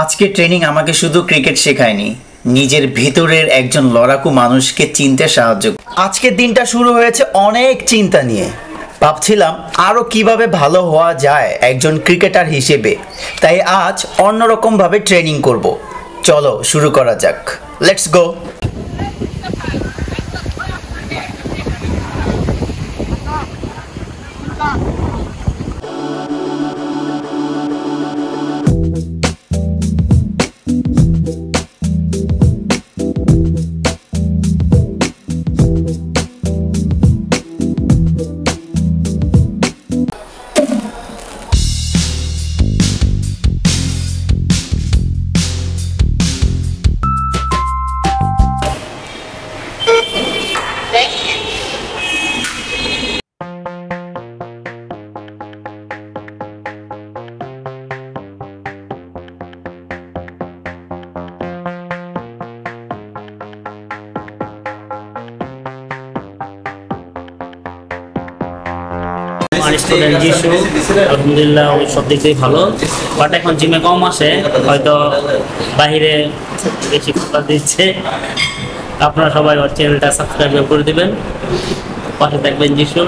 আজকে ট্রেনিং আমাকে শুধু ক্রিকেট শেখায়নি, নিজের ভিতরের একজন লড়াকু মানুষকে চিনতে সাহায্য। আজকের দিনটা শুরু হয়েছে অনেক চিন্তা নিয়ে। ভাবছিলাম আরও কিভাবে ভালো হওয়া যায় একজন ক্রিকেটার হিসেবে, তাই আজ অন্যরকমভাবে ট্রেনিং করব। চলো শুরু করা যাক, লেটস গো। স্টুডেন্ট যিশু আলহামদুলিল্লাহ ওই সব দিক থেকে ভালো, বাট এখন জিমে কম আসে, হয়তো বাহিরে বেশি ফোকাস দিচ্ছে। আপনারা সবাই ওর চ্যানেলটা সাবস্ক্রাইব করে দিবেন, পাশে থাকবেন যিশু।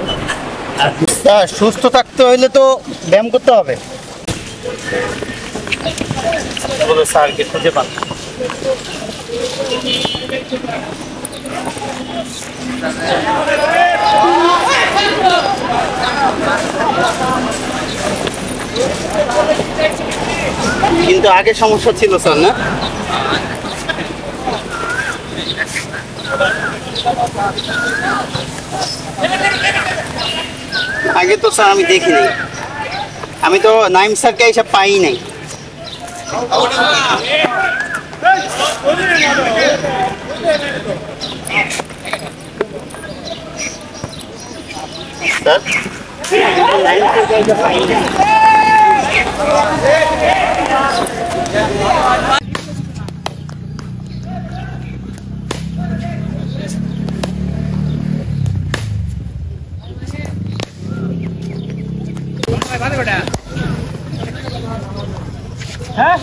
আর সুস্থ থাকতে হইলে তো ব্যায়াম করতে হবে। স্যারকে খুঁজে পান কিন্তু আগে সমস্যা ছিল স্যার, না? আগে তো স্যার আমি দেখিনি, আমি তো নাইম স্যারকে এইসব পাই নাই। স্যার নাইম স্যারকে এইসব পাই নাই। হ্যাঁ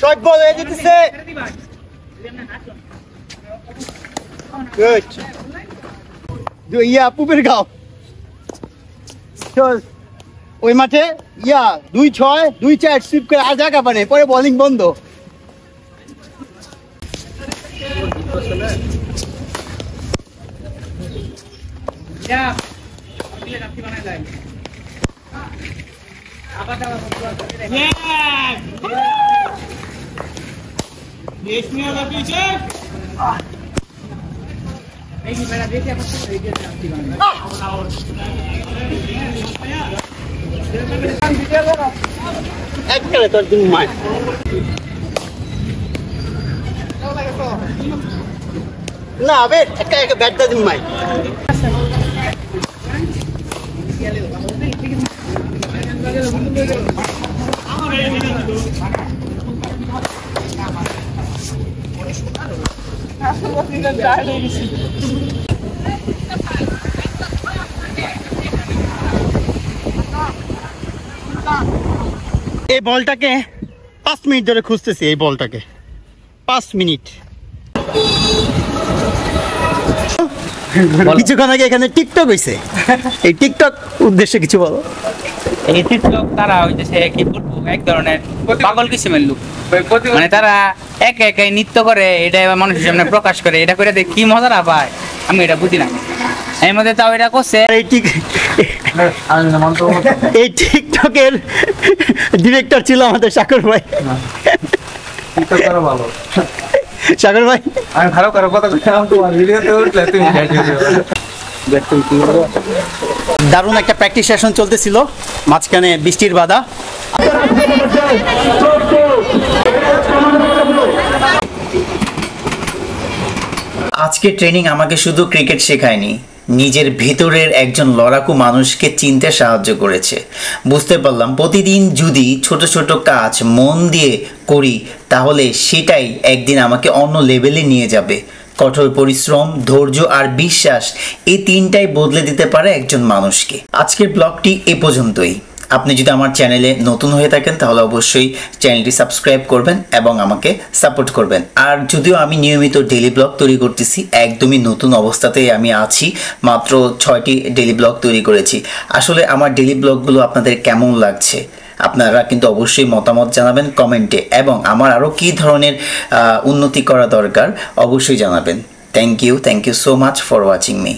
শর্ট বল হয়ে যেতেছে। গুড। ইয়া পুপের গাঁও ওই মাঠে 2-6 2-4 সুইপ করে আর জায়গা পানে, পরে বোলিং বন্ধ। তোর দিন মায় না আবে একটা ব্যাটটা দিন মায়। এই বলটাকে 5 মিনিট ধরে খুঁজতেছি, এই বলটাকে 5 মিনিট। কিছুক্ষণ আগে এখানে টিকটক হয়েছে, এই টিকটক উদ্দেশ্যে কিছু বলো। এই টিকটক তারা হইতেছে কি বলবো, এক ধরনের পাগল কিসিমের লোক, মানে তারা একে একে নৃত্য করে, এটা এবার মানুষের সামনে প্রকাশ করে, এটা করে কি মজাটা পায় আমি এটা বুঝি না। এর মধ্যে তাও এটা করছে এই টিকটকের ডিরেক্টর ছিল আমাদের সাকর ভাই। সাগর ভাই আমি ভালো করে কথা বলছিলাম তোমার ভিডিওতে উঠলে তুমি দারুণ একটা প্র্যাকটিস সেশন চলতেছিল, মাঝখানে বৃষ্টির বাধা। আজকে ট্রেনিং আমাকে শুধু ক্রিকেট শেখায়নি, নিজের ভেতরের একজন লড়াকু মানুষকে চিনতে সাহায্য করেছে। বুঝতে পারলাম প্রতিদিন যদি ছোট ছোট কাজ মন দিয়ে করি তাহলে সেটাই একদিন আমাকে অন্য লেভেলে নিয়ে যাবে। কঠোর পরিশ্রম, ধৈর্য আর বিশ্বাস, এই তিনটাই বদলে দিতে পারে একজন মানুষকে। আজকের ব্লগটি এ পর্যন্তই। আপনি যদি আমার চ্যানেলে নতুন হয়ে থাকেন তাহলে অবশ্যই চ্যানেলটি সাবস্ক্রাইব করবেন এবং আমাকে সাপোর্ট করবেন। আর যদিও আমি নিয়মিত ডেইলি ব্লগ তৈরি করতেছি, একদমই নতুন অবস্থাতেই আমি আছি, মাত্র 6টি ডেইলি ব্লগ তৈরি করেছি। আসলে আমার ডেইলি ব্লগগুলো আপনাদের কেমন লাগছে আপনারা কিন্তু অবশ্যই মতামত জানাবেন কমেন্টে, এবং আমার আরও কী ধরনের উন্নতি করা দরকার অবশ্যই জানাবেন। Thank you so much for watching me.